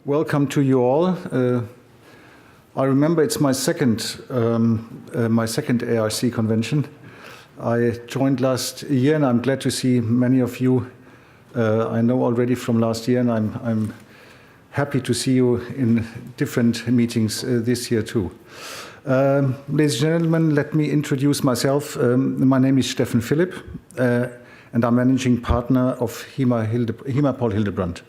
Welcome to you all. I remember it's my second ARC convention. I joined last year, and I'm glad to see many of you I know already from last year, and I'm happy to see you in different meetings this year too. Ladies and gentlemen, let me introduce myself. My name is Steffen Philipp, and I'm managing partner of Hema Paul Hildebrand.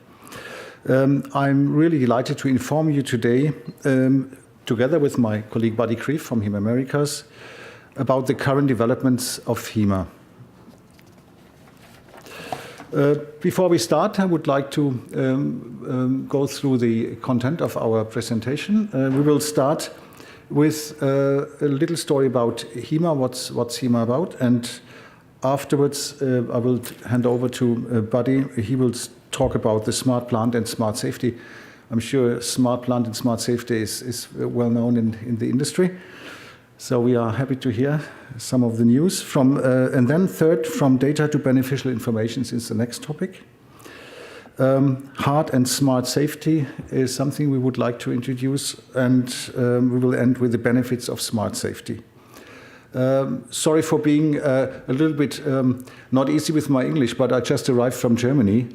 I'm really delighted to inform you today, together with my colleague Buddy Krief from Hema Americas, about the current developments of Hema. Before we start, I would like to go through the content of our presentation. We will start with a little story about Hema, what's Hema about, and afterwards I will hand over to Buddy. He will talk about the smart plant and smart safety. I'm sure smart plant and smart safety is well known in the industry. So we are happy to hear some of the news from, and then third, from data to beneficial information is the next topic. Hard and smart safety is something we would like to introduce, and we will end with the benefits of smart safety. Sorry for being a little bit not easy with my English, but I just arrived from Germany.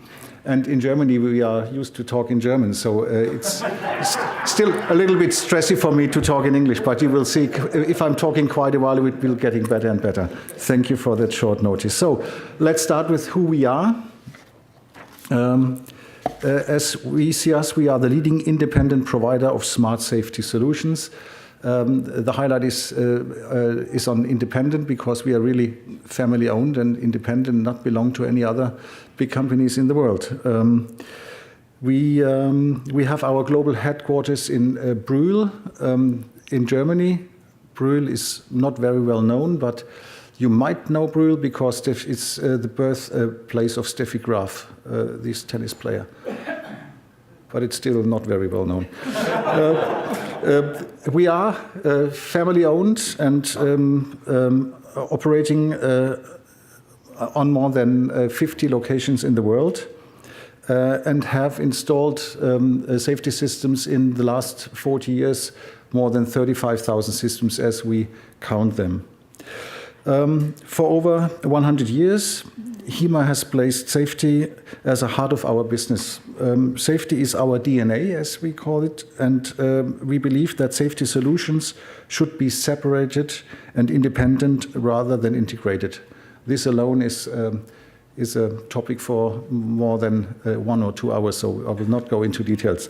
And in Germany, we are used to talk in German, so it's still a little bit stressy for me to talk in English, but you will see if I'm talking quite a while, it will be getting better and better. Thank you for that short notice. So let's start with who we are. As we see us, we are the leading independent provider of smart safety solutions. The highlight is on independent because we are really family-owned and independent, not belong to any other big companies in the world. We have our global headquarters in Brühl, in Germany. Brühl is not very well known, but you might know Brühl because it's the birthplace of Steffi Graf, this tennis player. But it's still not very well known. We are family-owned and operating on more than 50 locations in the world and have installed safety systems in the last 40 years, more than 35,000 systems as we count them. For over 100 years, Hema has placed safety as a heart of our business. Safety is our DNA, as we call it, and we believe that safety solutions should be separated and independent rather than integrated. This alone is a topic for more than 1 or 2 hours, so I will not go into details.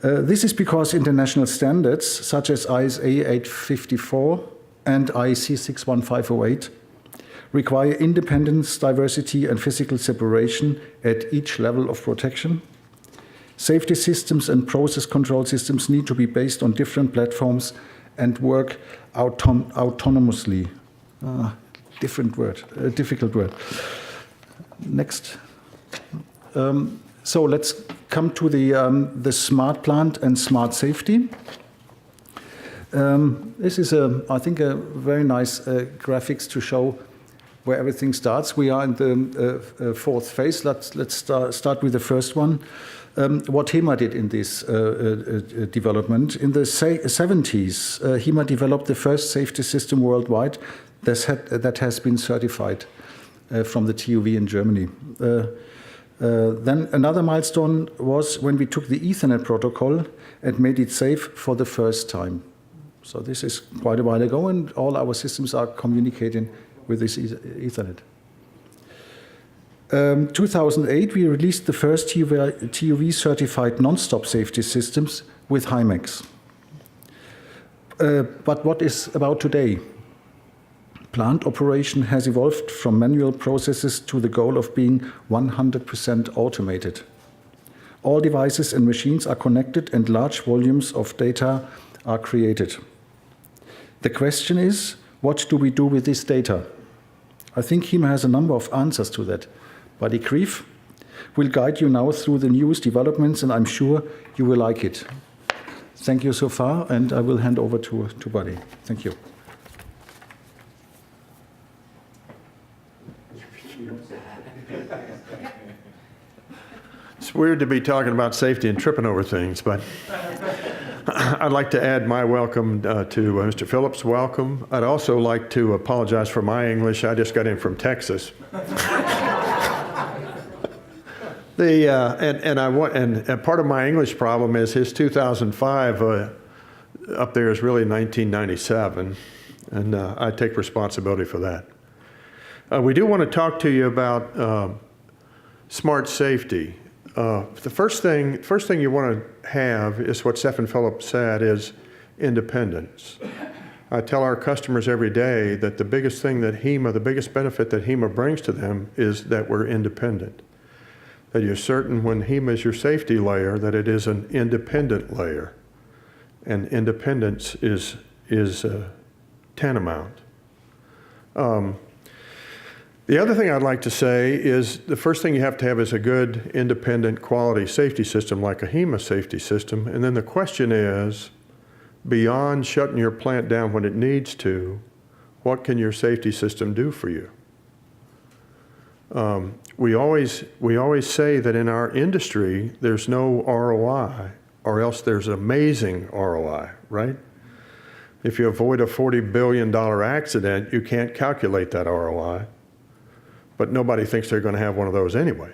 This is because international standards such as ISA 854 and IEC 61508 require independence, diversity, and physical separation at each level of protection. Safety systems and process control systems need to be based on different platforms and work autonomously. Difficult word. Next. So let's come to the smart plant and smart safety. This is, I think, a very nice graphics to show where everything starts. We are in the fourth phase. Let's start with the first one. What Hema did in this development. In the 70s, Hema developed the first safety system worldwide that has been certified from the TÜV in Germany. Then another milestone was when we took the Ethernet protocol and made it safe for the first time. So this is quite a while ago, and all our systems are communicating with this Ethernet. 2008, we released the first TÜV-certified non-stop safety systems with HIMAX. But what is about today? Plant operation has evolved from manual processes to the goal of being 100% automated. All devices and machines are connected and large volumes of data are created. The question is, what do we do with this data? I think Hema has a number of answers to that. Buddy Krief will guide you now through the newest developments, and I'm sure you will like it. Thank you so far, and I will hand over to Buddy. Thank you. It's weird to be talking about safety and tripping over things, but I'd like to add my welcome to Mr. Phillips' welcome. I'd also like to apologize for my English. I just got in from Texas. And part of my English problem is his 2005 up there is really 1997, and I take responsibility for that. We do want to talk to you about smart safety. The first thing you want to have is what Stephen Phillips said, is independence. I tell our customers every day that the biggest benefit that Hema brings to them is that we're independent. That you're certain when Hema is your safety layer that it is an independent layer, and independence is tantamount. The other thing I'd like to say is the first thing you have to have is a good, independent, quality safety system like a Hema safety system. And then the question is, beyond shutting your plant down when it needs to, what can your safety system do for you? We always say that in our industry, there's no ROI, or else there's amazing ROI, right? If you avoid a $40 billion accident, you can't calculate that ROI. But nobody thinks they're going to have one of those anyway.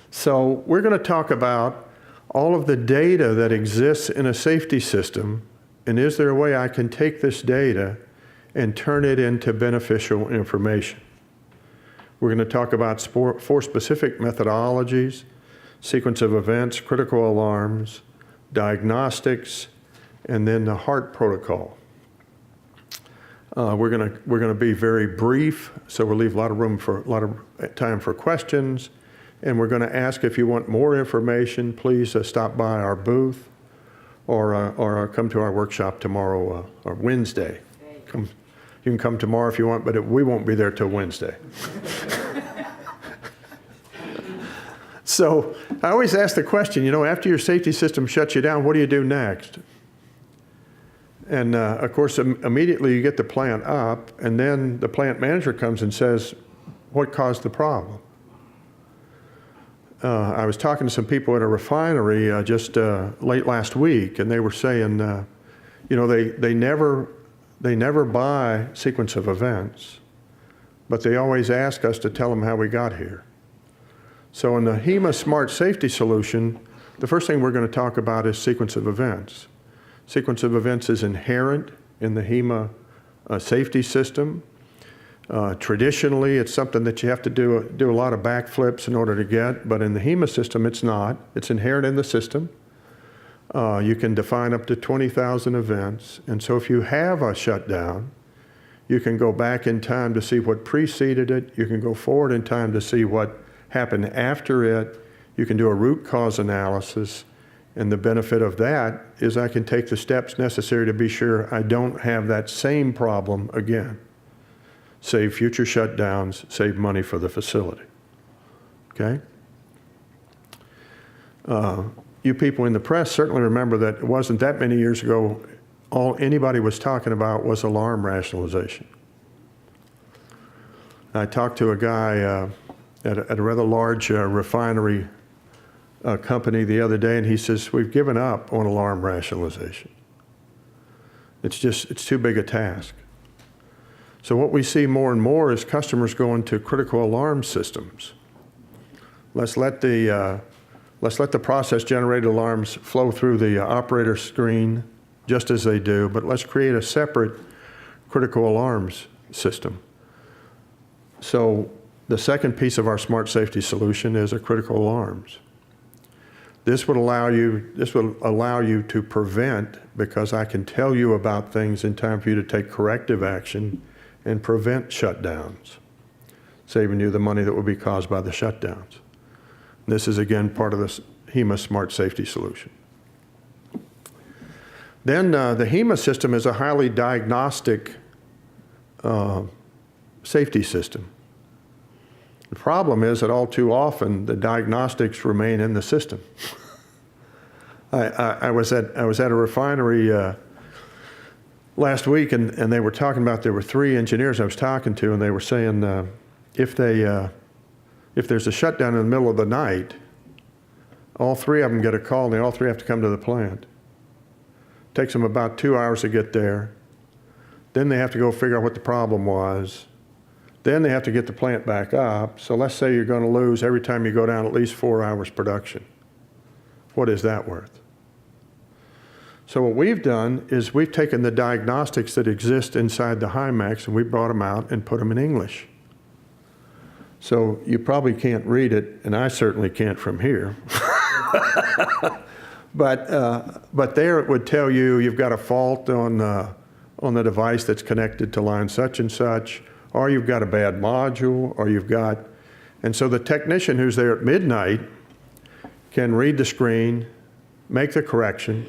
So we're going to talk about all of the data that exists in a safety system, and is there a way I can take this data and turn it into beneficial information? We're going to talk about 4 specific methodologies: sequence of events, critical alarms, diagnostics, and then the HEART protocol. We're going to be very brief, so we'll leave a lot of time for questions. And we're going to ask, if you want more information, please stop by our booth, or come to our workshop tomorrow or Wednesday. You can come tomorrow if you want, but we won't be there till Wednesday. So I always ask the question, after your safety system shuts you down, what do you do next? And of course, immediately you get the plant up, and then the plant manager comes and says, what caused the problem? I was talking to some people at a refinery just late last week, and they were saying, they never buy sequence of events, but they always ask us to tell them how we got here. So in the Hema Smart Safety Solution, the first thing we're going to talk about is sequence of events. Sequence of events is inherent in the Hema safety system. Traditionally, it's something that you have to do a lot of backflips in order to get, but in the Hema system, it's not. It's inherent in the system. You can define up to 20,000 events, and so if you have a shutdown, you can go back in time to see what preceded it. You can go forward in time to see what happened after it. You can do a root cause analysis. And the benefit of that is I can take the steps necessary to be sure I don't have that same problem again. Save future shutdowns, save money for the facility. Okay? You people in the press certainly remember that it wasn't that many years ago, all anybody was talking about was alarm rationalization. I talked to a guy at a rather large refinery company the other day, and he says, we've given up on alarm rationalization. It's too big a task. So what we see more and more is customers going to critical alarm systems. Let's let the process-generated alarms flow through the operator screen just as they do, but let's create a separate critical alarms system. So the second piece of our smart safety solution is a critical alarms. This would allow you to prevent, because I can tell you about things in time for you to take corrective action and prevent shutdowns, saving you the money that would be caused by the shutdowns. This is, again, part of the Hema Smart Safety Solution. Then the Hema system is a highly diagnostic safety system. The problem is that all too often the diagnostics remain in the system. I was at a refinery last week, and they were talking about, there were 3 engineers I was talking to, and they were saying if if there's a shutdown in the middle of the night, all three of them get a call and they all three have to come to the plant. Takes them about 2 hours to get there. Then they have to go figure out what the problem was. Then they have to get the plant back up. So let's say you're going to lose every time you go down at least 4 hours production. What is that worth? So what we've done is we've taken the diagnostics that exist inside the HYMAX and we brought them out and put them in English. So you probably can't read it, and I certainly can't from here. But there it would tell you you've got a fault on the device that's connected to line such and such, or you've got a bad module, or you've got, and so the technician who's there at midnight can read the screen, make the correction,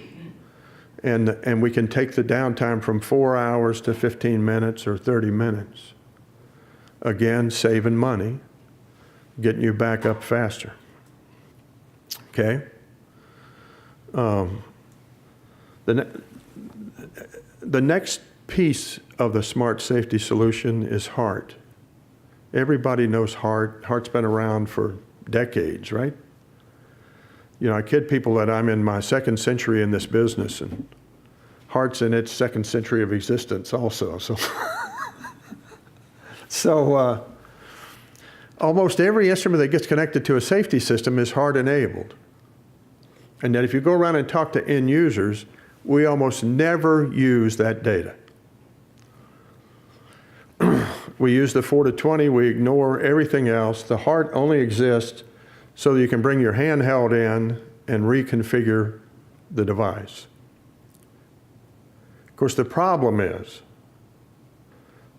and we can take the downtime from 4 hours to 15 minutes or 30 minutes. Again, saving money, getting you back up faster. Okay? The next piece of the smart safety solution is HEART. Everybody knows HEART. HEART's been around for decades, right? You know, I kid people that I'm in my second century in this business, and HEART's in its second century of existence also. So, almost every instrument that gets connected to a safety system is HEART enabled. And that if you go around and talk to end users, we almost never use that data. We use the 4 to 20, we ignore everything else. The HEART only exists so that you can bring your handheld in and reconfigure the device. Of course, the problem is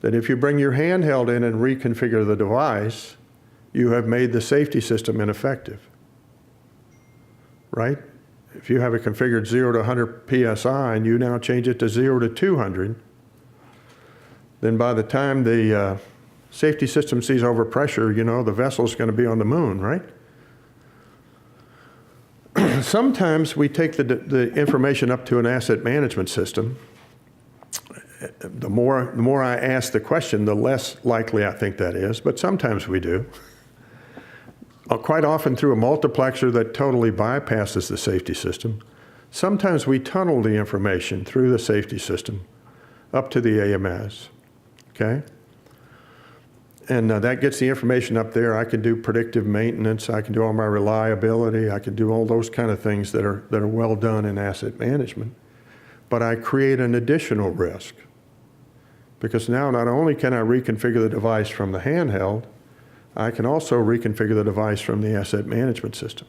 that if you bring your handheld in and reconfigure the device, you have made the safety system ineffective, right? If you have it configured 0 to 100 PSI and you now change it to 0 to 200, then by the time the safety system sees overpressure, you know, the vessel's going to be on the moon, right? Sometimes we take the information up to an asset management system. The more I ask the question, the less likely I think that is, but sometimes we do. Quite often through a multiplexer that totally bypasses the safety system. Sometimes we tunnel the information through the safety system up to the AMS, okay? And that gets the information up there. I can do predictive maintenance. I can do all my reliability. I can do all those kind of things that are well done in asset management. But I create an additional risk because now not only can I reconfigure the device from the handheld, I can also reconfigure the device from the asset management system.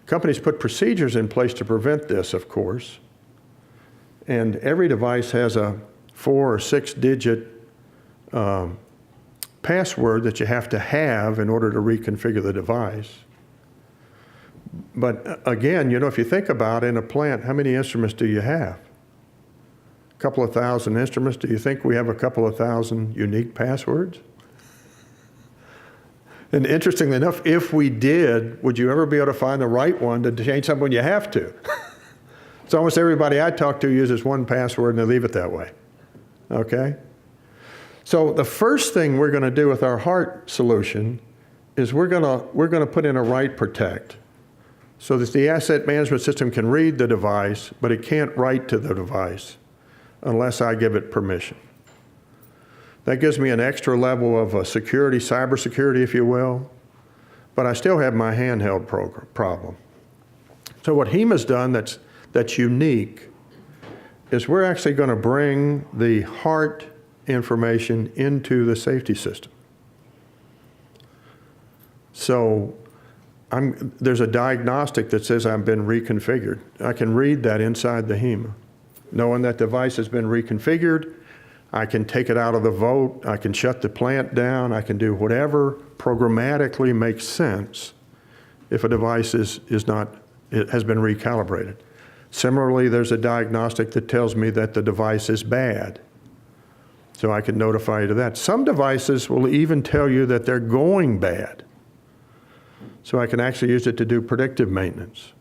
Companies put procedures in place to prevent this, of course. And every device has a 4 or 6 digit password that you have to have in order to reconfigure the device. But again, you know, if you think about it, in a plant, how many instruments do you have? A couple of thousand instruments. Do you think we have a couple of thousand unique passwords? And interestingly enough, if we did, would you ever be able to find the right one to change something when you have to? So almost everybody I talk to uses one password and they leave it that way. Okay? So the first thing we're going to do with our HEART solution is we're going to put in a write protect so that the asset management system can read the device, but it can't write to the device unless I give it permission. That gives me an extra level of security, cybersecurity, if you will, but I still have my handheld problem. So what Hema's done that's unique is we're actually going to bring the HEART information into the safety system. So there's a diagnostic that says I've been reconfigured. I can read that inside the Hema. Knowing that device has been reconfigured, I can take it out of the vote, I can shut the plant down, I can do whatever programmatically makes sense if a device has been recalibrated. Similarly, there's a diagnostic that tells me that the device is bad. So I can notify you to that. Some devices will even tell you that they're going bad. So I can actually use it to do predictive maintenance.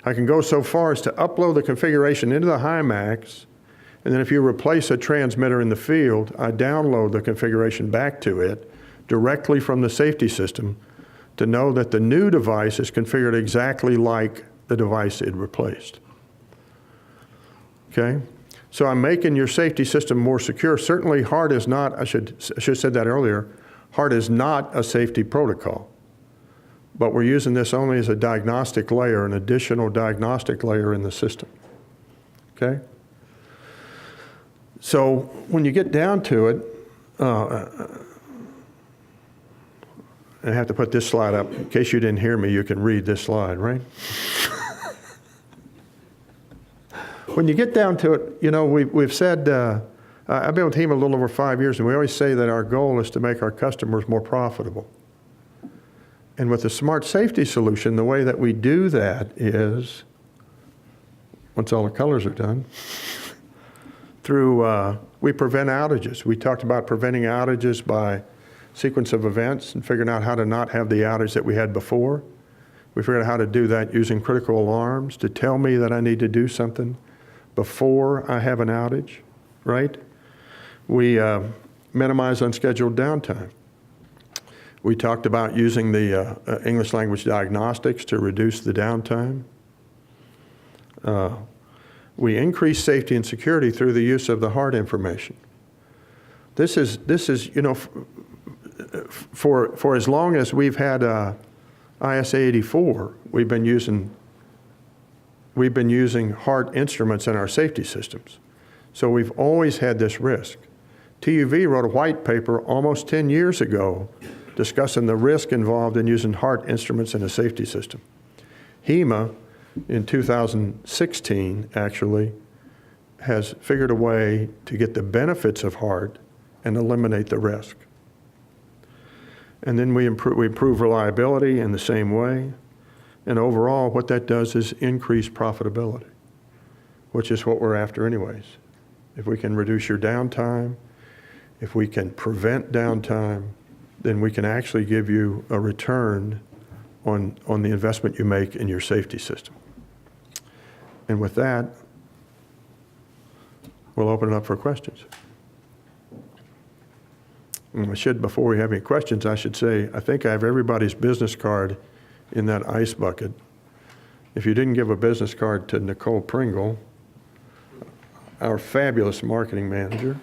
I can go so far as to upload the configuration into the HYMAX, and then if you replace a transmitter in the field, I download the configuration back to it directly from the safety system to know that the new device is configured exactly like the device it replaced. Okay? So I'm making your safety system more secure. Certainly HART is not, I should have said that earlier, HART is not a safety protocol. But we're using this only as a diagnostic layer, an additional diagnostic layer in the system. Okay? So when you get down to it, I have to put this slide up. In case you didn't hear me, you can read this slide, right? When you get down to it, you know, we've said, I've been with Hema a little over 5 years, and we always say that our goal is to make our customers more profitable. And with the smart safety solution, the way that we do that is, once all the colors are done, through, we prevent outages. We talked about preventing outages by sequence of events and figuring out how to not have the outage that we had before. We figured out how to do that using critical alarms to tell me that I need to do something before I have an outage, right? We minimize unscheduled downtime. We talked about using the English language diagnostics to reduce the downtime. We increase safety and security through the use of the HART information. This is you know, for as long as we've had ISA 84, we've been using HART instruments in our safety systems. So we've always had this risk. TUV wrote a white paper almost 10 years ago discussing the risk involved in using HART instruments in a safety system. Hema, in 2016, actually, has figured a way to get the benefits of HART and eliminate the risk. And then we improve reliability in the same way. And overall, what that does is increase profitability, which is what we're after anyways. If we can reduce your downtime, if we can prevent downtime, then we can actually give you a return on the investment you make in your safety system. And with that, we'll open it up for questions. And before we have any questions, I should say, I think I have everybody's business card in that ice bucket. If you didn't give a business card to Nicole Pringle, our fabulous marketing manager,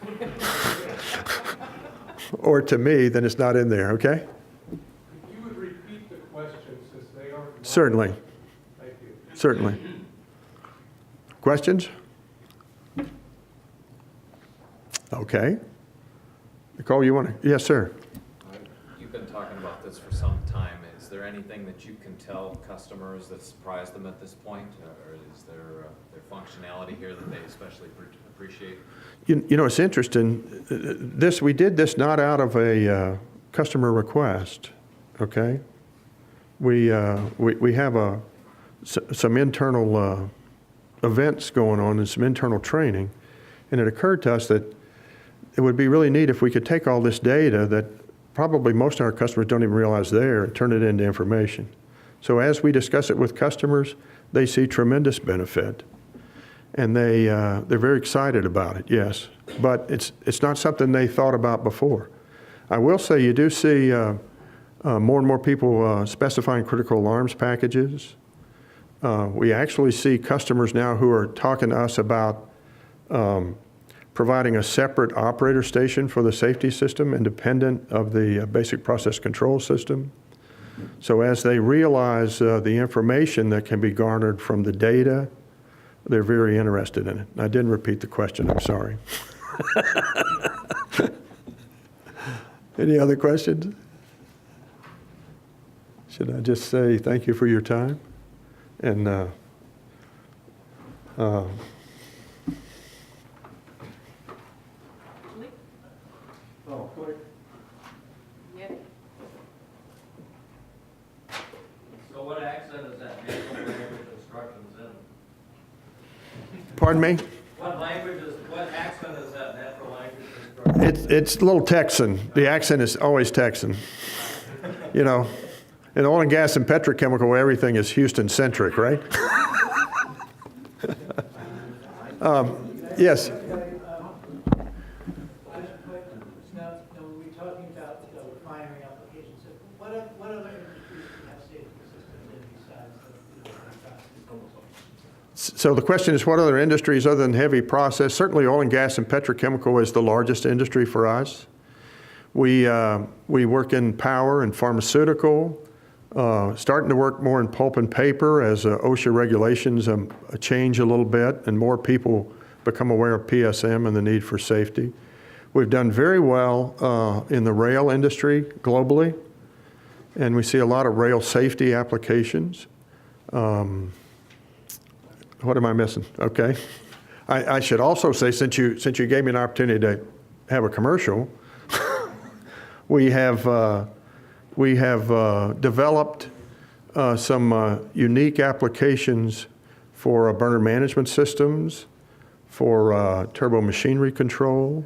or to me, then it's not in there, okay? If you would repeat the question since they are... Certainly. Thank you. Certainly. Questions? Okay. Nicole, you want to? Yes, sir. You've been talking about this for some time. Is there anything that you can tell customers that surprise them at this point? Or is there functionality here that they especially appreciate? You know, it's interesting. We did this not out of a customer request, okay? We have some internal events going on and some internal training, and it occurred to us that it would be really neat if we could take all this data that probably most of our customers don't even realize there and turn it into information. So as we discuss it with customers, they see tremendous benefit. And they're very excited about it, yes. But it's not something they thought about before. I will say you do see more and more people specifying critical alarms packages. We actually see customers now who are talking to us about providing a separate operator station for the safety system, independent of the basic process control system. So as they realize the information that can be garnered from the data, they're very interested in it. I didn't repeat the question, I'm sorry. Any other questions? Should I just say thank you for your time? And Oh, quick. Yeah. So what accent is that natural language instructions in? pardon me? What accent is that natural language instructions? It's a little Texan. The accent is always Texan. You know, in oil and gas and petrochemical, everything is Houston-centric, right? Yes. Now, we're talking about the refinery So the question is, what other industries other than heavy process? Certainly oil and gas and petrochemical is the largest industry for us. We work in power and pharmaceutical, starting to work more in pulp and paper as OSHA regulations change a little bit and more people become aware of PSM and the need for safety. We've done very well in the rail industry globally, and we see a lot of rail safety applications. What am I missing? Okay. I should also say, since you gave me an opportunity to have a commercial, we have developed some unique applications for burner management systems, for turbo machinery control,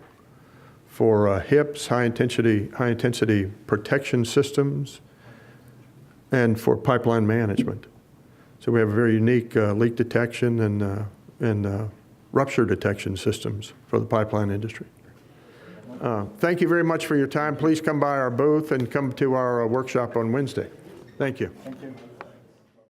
for HIPs, high intensity protection systems, and for pipeline management. So we have a very unique leak detection and rupture detection systems for the pipeline industry. Thank you very much for your time. Please come by our booth and come to our workshop on Wednesday. Thank you. Thank you.